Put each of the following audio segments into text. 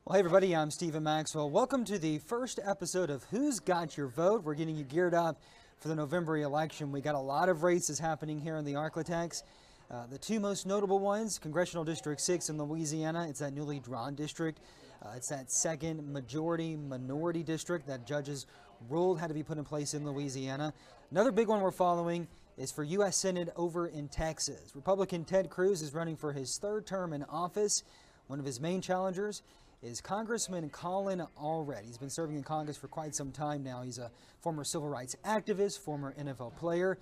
Well, hey everybody, I'm Stephen Maxwell. Welcome to the first episode of Who's Got Your Vote? We're getting you geared up for the November election. We got a lot of races happening here in the Arklatex. The two most notable ones, Congressional District 6 in Louisiana, it's that newly drawn district. It's that second majority-minority district that judges ruled had to be put in place in Louisiana. Another big one we're following is for U.S. Senate over in Texas. Republican Ted Cruz is running for his third term in office. One of his main challengers is Congressman Colin Allred. He's been serving in Congress for quite some time now. He's a former civil rights activist, former NFL player.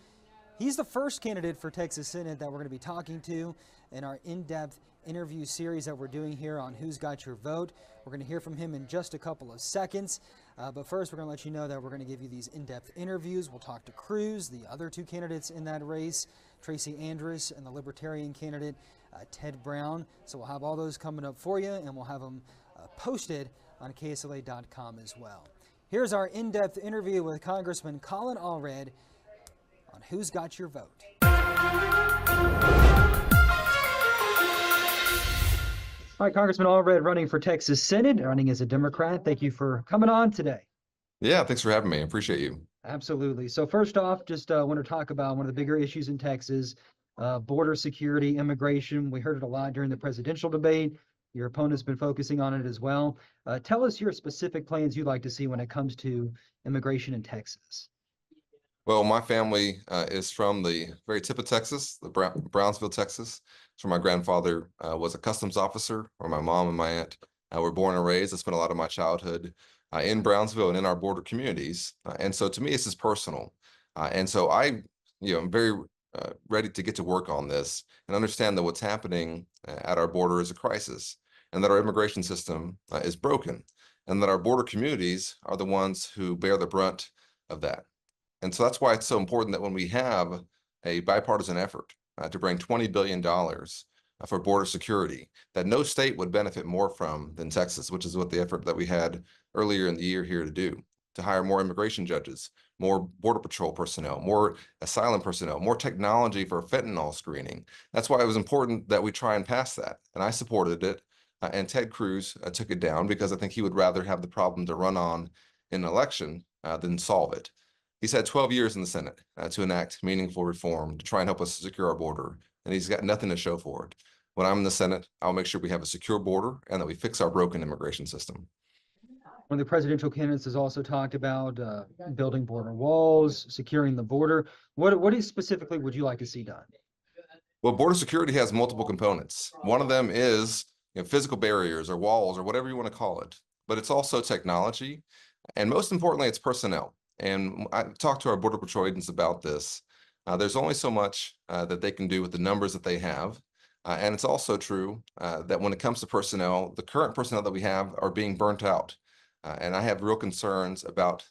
He's the first candidate for Texas Senate that we're going to be talking to in our in-depth interview series that we're doing here on Who's Got Your Vote. We're going to hear from him in just a couple of seconds. But first, we're going to let you know that we're going to give you these in-depth interviews. We'll talk to Cruz, the other two candidates in that race, Tracy Andrus, and the Libertarian candidate, Ted Brown. So we'll have all those coming up for you, and we'll have them posted on KSLA.com as well. Here's our in-depth interview with Congressman Colin Allred on Who's Got Your Vote. All right, Congressman Allred running for Texas Senate, running as a Democrat. Thank you for coming on today. Yeah, thanks for having me. I appreciate you. Absolutely. So first off, just want to talk about one of the bigger issues in Texas, border security, immigration. We heard it a lot during the presidential debate. Your opponent's been focusing on it as well. Tell us your specific plans you'd like to see when it comes to immigration in Texas. Well, my family is from the very tip of Texas, the Brownsville, Texas. So my grandfather was a customs officer, where my mom and my aunt were born and raised. I spent a lot of my childhood in Brownsville and in our border communities. And so to me, this is personal. And so I'm very ready to get to work on this and understand that what's happening at our border is a crisis, and that our immigration system is broken, and that our border communities are the ones who bear the brunt of that. And so that's why it's so important that when we have a bipartisan effort to bring $20 billion for border security, that no state would benefit more from than Texas, which is what the effort that we had earlier in the year here to do, to hire more immigration judges, more Border Patrol personnel, more asylum personnel, more technology for fentanyl screening. That's why it was important that we try and pass that. And I supported it. And Ted Cruz took it down because I think he would rather have the problem to run on in an election than solve it. He's had 12 years in the Senate to enact meaningful reform to try and help us secure our border, and he's got nothing to show for it. When I'm in the Senate, I'll make sure we have a secure border and that we fix our broken immigration system. One of the presidential candidates has also talked about building border walls, securing the border. What specifically would you like to see done? Well, border security has multiple components. One of them is physical barriers or walls or whatever you want to call it, but it's also technology. And most importantly, it's personnel. And I talked to our Border Patrol agents about this. There's only so much that they can do with the numbers that they have. And it's also true that when it comes to personnel, the current personnel that we have are being burnt out. And I have real concerns about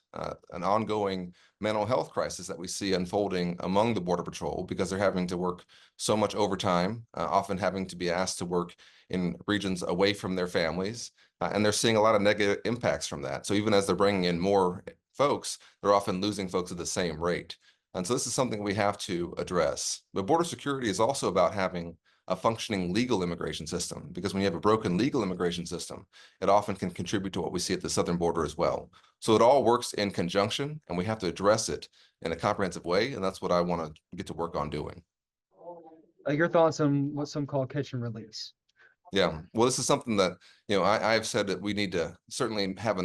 an ongoing mental health crisis that we see unfolding among the Border Patrol because they're having to work so much overtime, often having to be asked to work in regions away from their families. And they're seeing a lot of negative impacts from that. So even as they're bringing in more folks, they're often losing folks at the same rate. And so this is something we have to address. But border security is also about having a functioning legal immigration system, because when you have a broken legal immigration system, it often can contribute to what we see at the southern border as well. So it all works in conjunction, and we have to address it in a comprehensive way, and that's what I want to get to work on doing. Your thoughts on what some call catch and release? Yeah, well, this is something that, I've said that we need to certainly have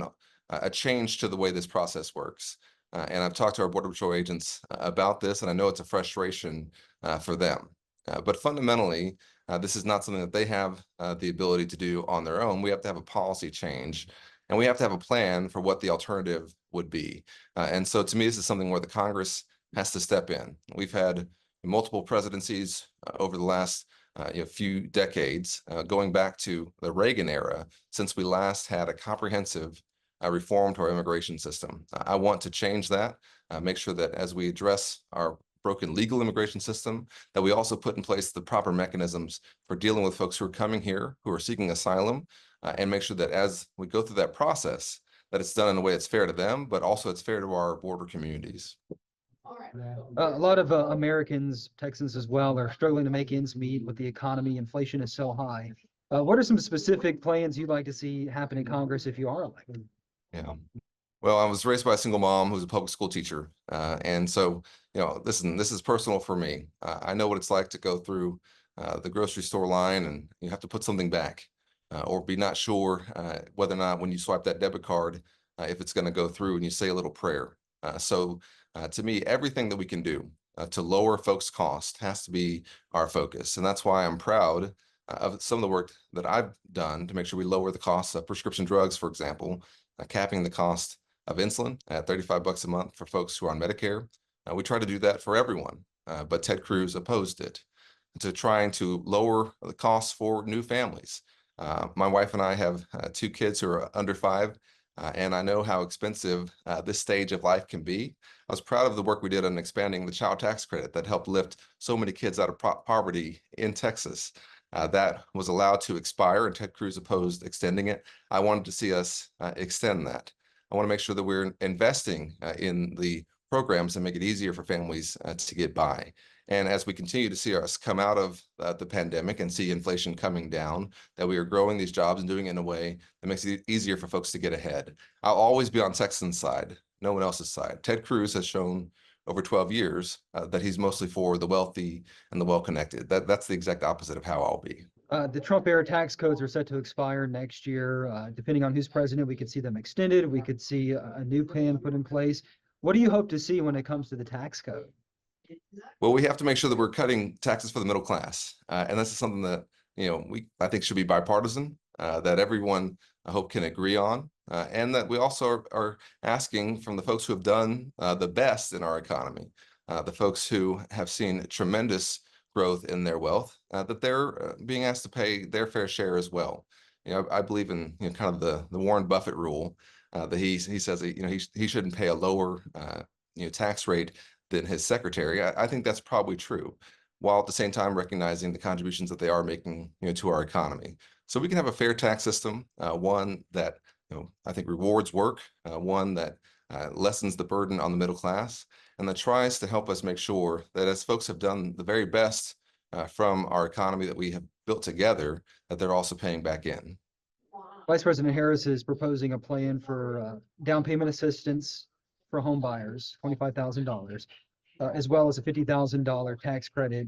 a change to the way this process works. And I've talked to our Border Patrol agents about this, and I know it's a frustration for them. But fundamentally, this is not something that they have the ability to do on their own. We have to have a policy change, and we have to have a plan for what the alternative would be. And so to me, this is something where the Congress has to step in. We've had multiple presidencies over the last few decades, going back to the Reagan era, since we last had a comprehensive reform to our immigration system. I want to change that, make sure that as we address our broken legal immigration system, that we also put in place the proper mechanisms for dealing with folks who are coming here, who are seeking asylum, and make sure that as we go through that process, that it's done in a way that's fair to them, but also it's fair to our border communities. A lot of Americans, Texans as well, are struggling to make ends meet with the economy. Inflation is so high. What are some specific plans you'd like to see happen in Congress if you are elected? Yeah. Well, I was raised by a single mom who's a public school teacher. And so, listen, this is personal for me. I know what it's like to go through the grocery store line and you have to put something back or be not sure whether or not when you swipe that debit card, if it's going to go through and you say a little prayer. To me, everything that we can do to lower folks' cost has to be our focus. And that's why I'm proud of some of the work that I've done to make sure we lower the cost of prescription drugs, for example, capping the cost of insulin at 35 bucks a month for folks who are on Medicare. We try to do that for everyone, but Ted Cruz opposed it to trying to lower the costs for new families. My wife and I have two kids who are under 5, and I know how expensive this stage of life can be. I was proud of the work we did on expanding the child tax credit that helped lift so many kids out of poverty in Texas. That was allowed to expire, and Ted Cruz opposed extending it. I wanted to see us extend that. I want to make sure that we're investing in the programs and make it easier for families to get by. And as we continue to see us come out of the pandemic and see inflation coming down, that we are growing these jobs and doing it in a way that makes it easier for folks to get ahead. I'll always be on Texans' side, no one else's side. Ted Cruz has shown over 12 years that he's mostly for the wealthy and the well-connected. That's the exact opposite of how I'll be. The Trump era tax codes are set to expire next year. Depending on who's president, we could see them extended. We could see a new plan put in place. What do you hope to see when it comes to the tax code? Well, we have to make sure that we're cutting taxes for the middle class. And this is something that, I think should be bipartisan, that everyone, I hope, can agree on. And that we also are asking from the folks who have done the best in our economy, the folks who have seen tremendous growth in their wealth, that they're being asked to pay their fair share as well. I believe in kind of the Warren Buffett rule that he says that, he shouldn't pay a lower tax rate than his secretary. I think that's probably true, while at the same time recognizing the contributions that they are making to our economy. So we can have a fair tax system, one that I think rewards work, one that lessens the burden on the middle class, and that tries to help us make sure that as folks have done the very best from our economy that we have built together, that they're also paying back in. Vice President Harris is proposing a plan for down payment assistance for home buyers, $25,000, as well as a $50,000 tax credit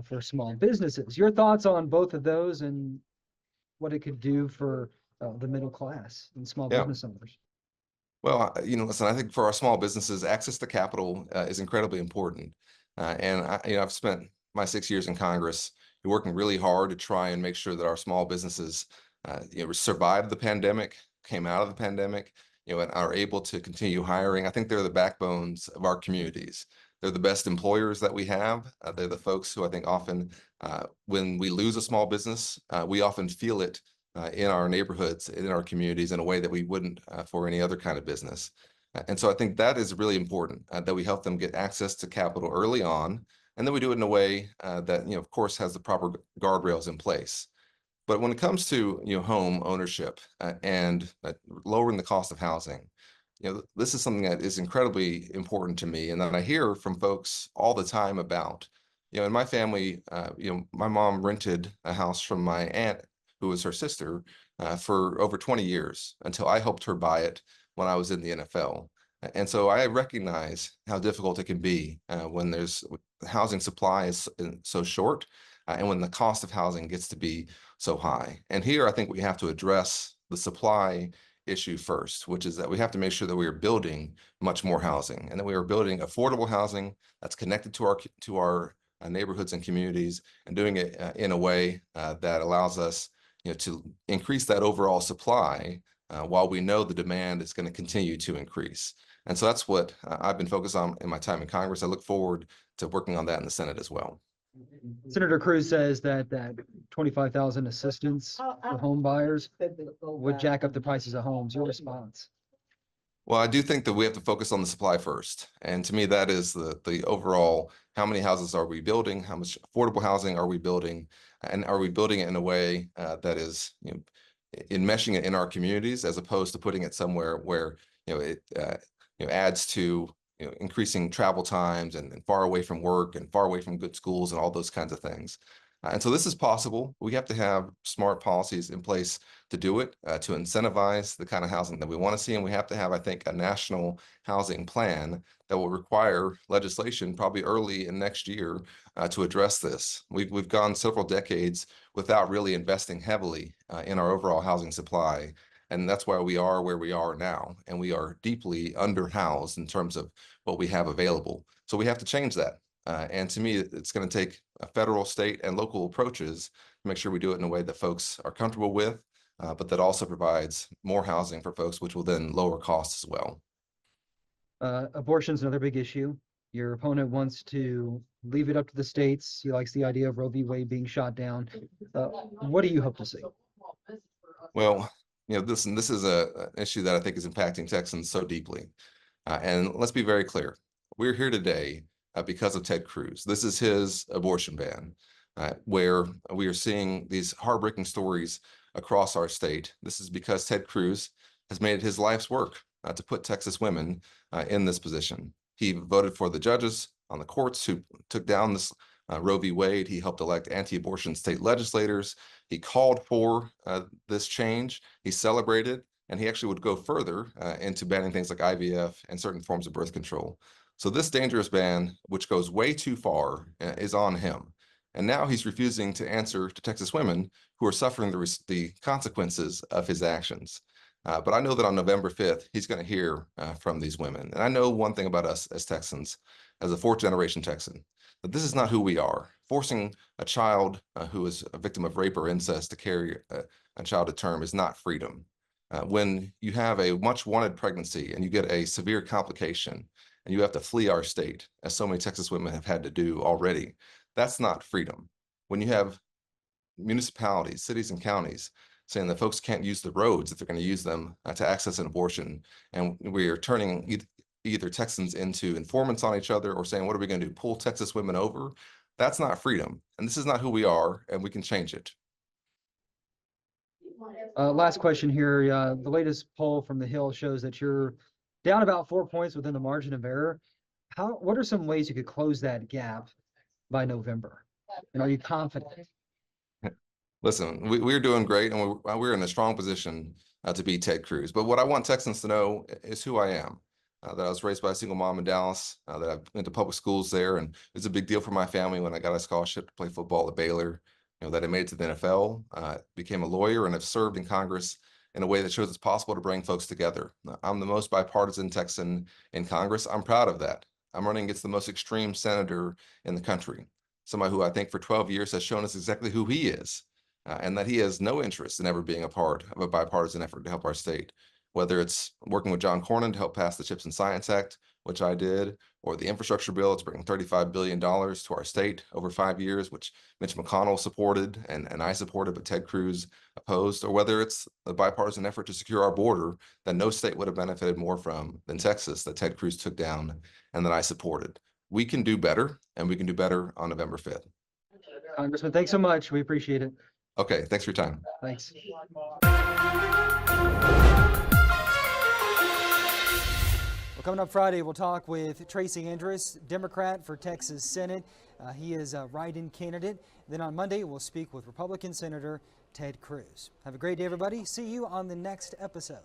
for small businesses. Your thoughts on both of those and what it could do for the middle class and small Yeah. business owners? Well, listen, I think for our small businesses, access to capital is incredibly important. I've spent my 6 years in Congress working really hard to try and make sure that our small businesses, survived the pandemic, came out of the pandemic, and are able to continue hiring. I think they're the backbones of our communities. They're the best employers that we have. They're the folks who I think often, when we lose a small business, we often feel it in our neighborhoods, in our communities, in a way that we wouldn't for any other kind of business. And so I think that is really important, that we help them get access to capital early on, and then we do it in a way that, of course, has the proper guardrails in place. But when it comes to home ownership and lowering the cost of housing, this is something that is incredibly important to me, and that I hear from folks all the time about. In my family, my mom rented a house from my aunt, who was her sister, for over 20 years until I helped her buy it when I was in the NFL. And so I recognize how difficult it can be when there's housing supply is so short, and when the cost of housing gets to be so high. And here I think we have to address the supply issue first, which is that we have to make sure that we are building much more housing, and that we are building affordable housing that's connected to our neighborhoods and communities, and doing it in a way that allows us to increase that overall supply while we know the demand is going to continue to increase. And so that's what I've been focused on in my time in Congress. I look forward to working on that in the Senate as well. Senator Cruz says that 25,000 assistance for home buyers would jack up the prices of homes. Your response? Well, I do think that we have to focus on the supply first. And to me, that is the overall, how many houses are we building? How much affordable housing are we building? And are we building it in a way that is, enmeshing it in our communities, as opposed to putting it somewhere where, it adds to, increasing travel times and far away from work and far away from good schools and all those kinds of things. And so this is possible. We have to have smart policies in place to do it, to incentivize the kind of housing that we want to see. And we have to have, I think, a national housing plan that will require legislation probably early in next year to address this. We've gone several decades without really investing heavily in our overall housing supply. And that's why we are where we are now. And we are deeply underhoused in terms of what we have available. So we have to change that. And to me, it's going to take federal, state, and local approaches to make sure we do it in a way that folks are comfortable with, but that also provides more housing for folks, which will then lower costs as well. Abortion is another big issue. Your opponent wants to leave it up to the states. He likes the idea of Roe v. Wade being shot down. What do you hope to see? Well, this is an issue that I think is impacting Texans so deeply. And let's be very clear. We're here today because of Ted Cruz. This is his abortion ban, where we are seeing these heartbreaking stories across our state. This is because Ted Cruz has made it his life's work to put Texas women in this position. He voted for the judges on the courts who took down this Roe v. Wade. He helped elect anti-abortion state legislators. He called for this change. He celebrated, and he actually would go further into banning things like IVF and certain forms of birth control. So this dangerous ban, which goes way too far, is on him. And now he's refusing to answer to Texas women who are suffering the consequences of his actions. But I know that on November 5th, he's going to hear from these women. And I know one thing about us as Texans, as a fourth-generation Texan, that this is not who we are. Forcing a child who is a victim of rape or incest to carry a child to term is not freedom. When you have a much-wanted pregnancy and you get a severe complication, and you have to flee our state, as so many Texas women have had to do already, that's not freedom. When you have municipalities, cities, and counties saying that folks can't use the roads if they're going to use them to access an abortion, and we are turning either Texans into informants on each other or saying, what are we going to do, pull Texas women over? That's not freedom. And this is not who we are, and we can change it. Last question here. The latest poll from The Hill shows that you're down about 4 points within the margin of error. What are some ways you could close that gap by November? And are you confident? Listen, we're doing great, and we're in a strong position to beat Ted Cruz. But what I want Texans to know is who I am. That I was raised by a single mom in Dallas, that I went to public schools there, and it's a big deal for my family when I got a scholarship to play football at Baylor. That I made it to the NFL, became a lawyer, and have served in Congress in a way that shows it's possible to bring folks together. I'm the most bipartisan Texan in Congress. I'm proud of that. I'm running against the most extreme senator in the country, somebody who I think for 12 years has shown us exactly who he is, and that he has no interest in ever being a part of a bipartisan effort to help our state, whether it's working with John Cornyn to help pass the CHIPS and Science Act, which I did, or the infrastructure bill. It's bringing $35 billion to our state over 5 years, which Mitch McConnell supported and I supported, but Ted Cruz opposed, or whether it's a bipartisan effort to secure our border that no state would have benefited more from than Texas, that Ted Cruz took down and that I supported. We can do better, and we can do better on November 5th. Congressman, thanks so much. We appreciate it. Okay, thanks for your time. Thanks. Coming up Friday, we'll talk with Tracy Andrus, Democrat for Texas Senate. He is a write-in candidate. Then on Monday, we'll speak with Republican Senator Ted Cruz. Have a great day, everybody. See you on the next episode.